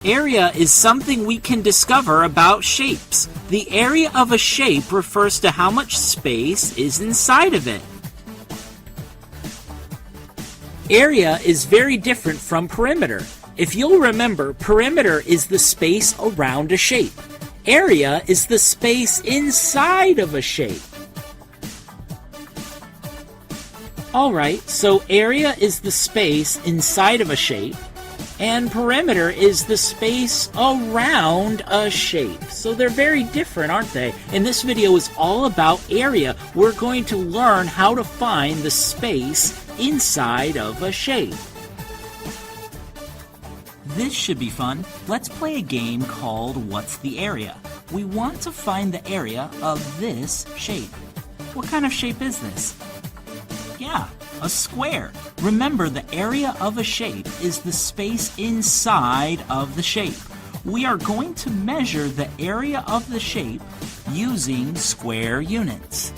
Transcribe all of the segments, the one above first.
Area is something we can discover about shapes. The area of a shape refers to how much space is inside of it. Area is very different from perimeter. If you'll remember, perimeter is the space around a shape. Area is the space inside of a shape. Alright, so area is the space inside of a shape, and perimeter is the space around a shape. So they're very different, aren't they? And this video is all about area. We're going to learn how to find the space inside of a shape. This should be fun. Let's play a game called What's the Area? We want to find the area of this shape. What kind of shape is this? Yeah, a square. Remember, the area of a shape is the space inside of the shape. We are going to measure the area of the shape using square units.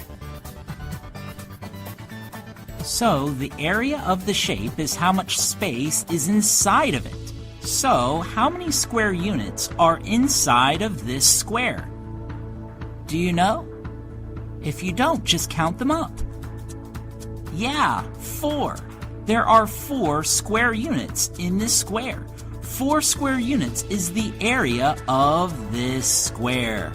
So, the area of the shape is how much space is inside of it. So, how many square units are inside of this square? Do you know? If you don't, just count them up. Yeah, 4. There are 4 square units in this square. 4 square units is the area of this square.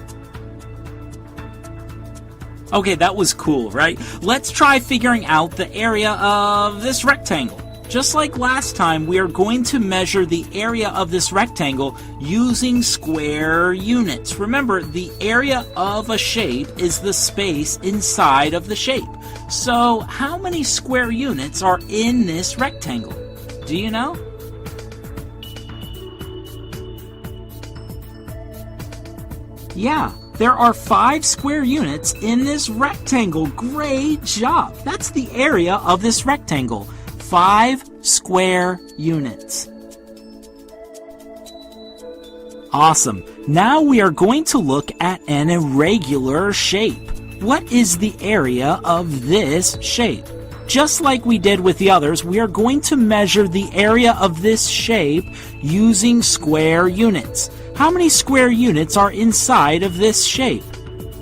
Okay, that was cool, right? Let's try figuring out the area of this rectangle. Just like last time, we are going to measure the area of this rectangle using square units. Remember, the area of a shape is the space inside of the shape. So, how many square units are in this rectangle? Do you know? Yeah, there are 5 square units in this rectangle. Great job! That's the area of this rectangle. 5 square units. Awesome. Now we are going to look at an irregular shape. What is the area of this shape? Just like we did with the others, we are going to measure the area of this shape using square units. How many square units are inside of this shape?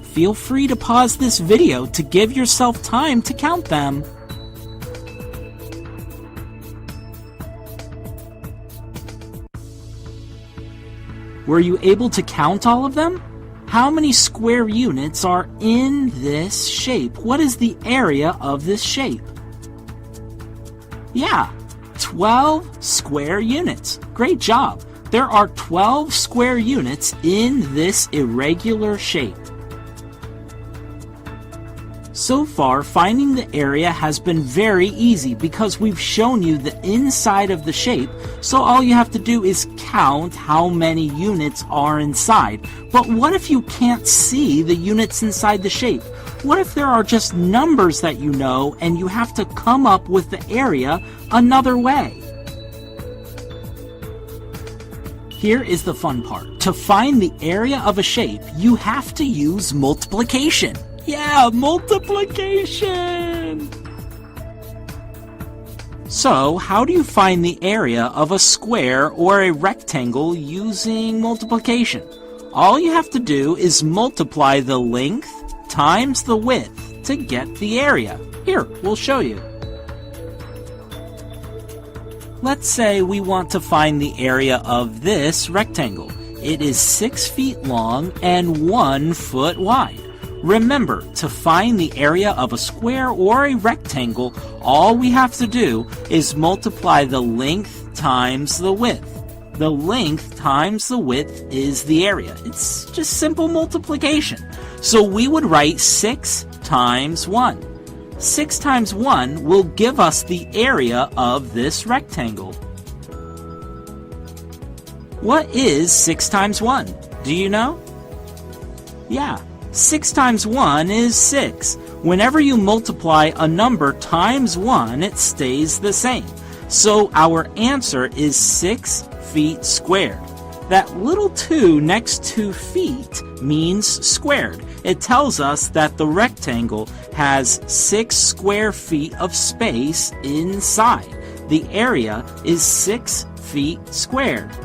Feel free to pause this video to give yourself time to count them. Were you able to count all of them? How many square units are in this shape? What is the area of this shape? Yeah, 12 square units. Great job. There are 12 square units in this irregular shape. So far, finding the area has been very easy because we've shown you the inside of the shape, so all you have to do is count how many units are inside. But what if you can't see the units inside the shape? What if there are just numbers that you know and you have to come up with the area another way? Here is the fun part. To find the area of a shape, you have to use multiplication. Yeah, multiplication! So, how do you find the area of a square or a rectangle using multiplication? All you have to do is multiply the length times the width to get the area. Here, we'll show you. Let's say we want to find the area of this rectangle. It is 6 feet long and 1 foot wide. Remember, to find the area of a square or a rectangle, all we have to do is multiply the length times the width. The length times the width is the area. It's just simple multiplication. So we would write 6 times 1. 6 times 1 will give us the area of this rectangle. What is 6 times 1? Do you know? Yeah. 6 times 1 is 6. Whenever you multiply a number times 1, it stays the same. So our answer is 6 feet squared. That little 2 next to feet means squared. It tells us that the rectangle has 6 square feet of space inside. The area is 6 feet squared.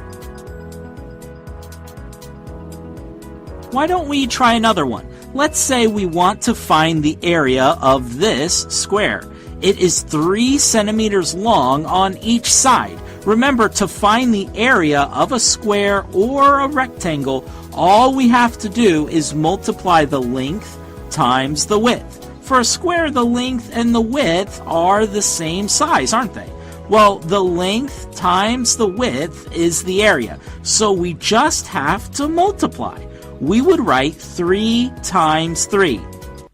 Why don't we try another one? Let's say we want to find the area of this square. It is 3 centimeters long on each side. Remember, to find the area of a square or a rectangle, all we have to do is multiply the length times the width. For a square, the length and the width are the same size, aren't they? Well, the length times the width is the area, so we just have to multiply. We would write 3 times 3.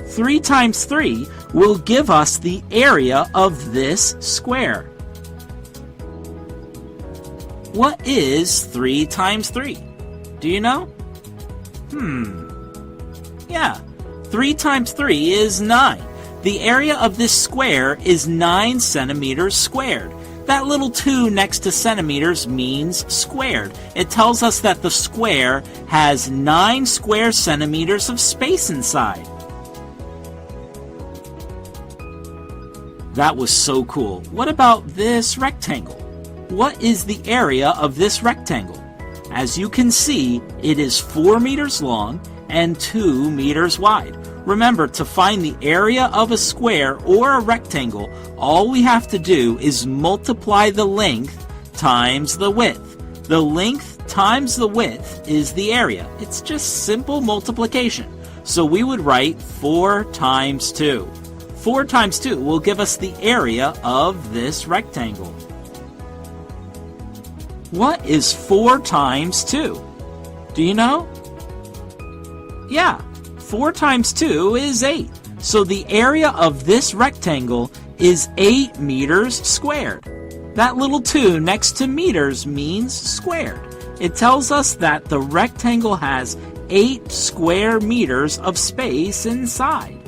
3 times 3 will give us the area of this square. What is 3 times 3? Do you know? Yeah, 3 times 3 is 9. The area of this square is 9 centimeters squared. That little 2 next to centimeters means squared. It tells us that the square has 9 square centimeters of space inside. That was so cool. What about this rectangle? What is the area of this rectangle? As you can see, it is 4 meters long and 2 meters wide. Remember, to find the area of a square or a rectangle, all we have to do is multiply the length times the width. The length times the width is the area. It's just simple multiplication. So we would write 4 times 2. 4 times 2 will give us the area of this rectangle. What is 4 times 2? Do you know? Yeah, 4 times 2 is 8. So the area of this rectangle is 8 meters squared. That little 2 next to meters means squared. It tells us that the rectangle has 8 square meters of space inside.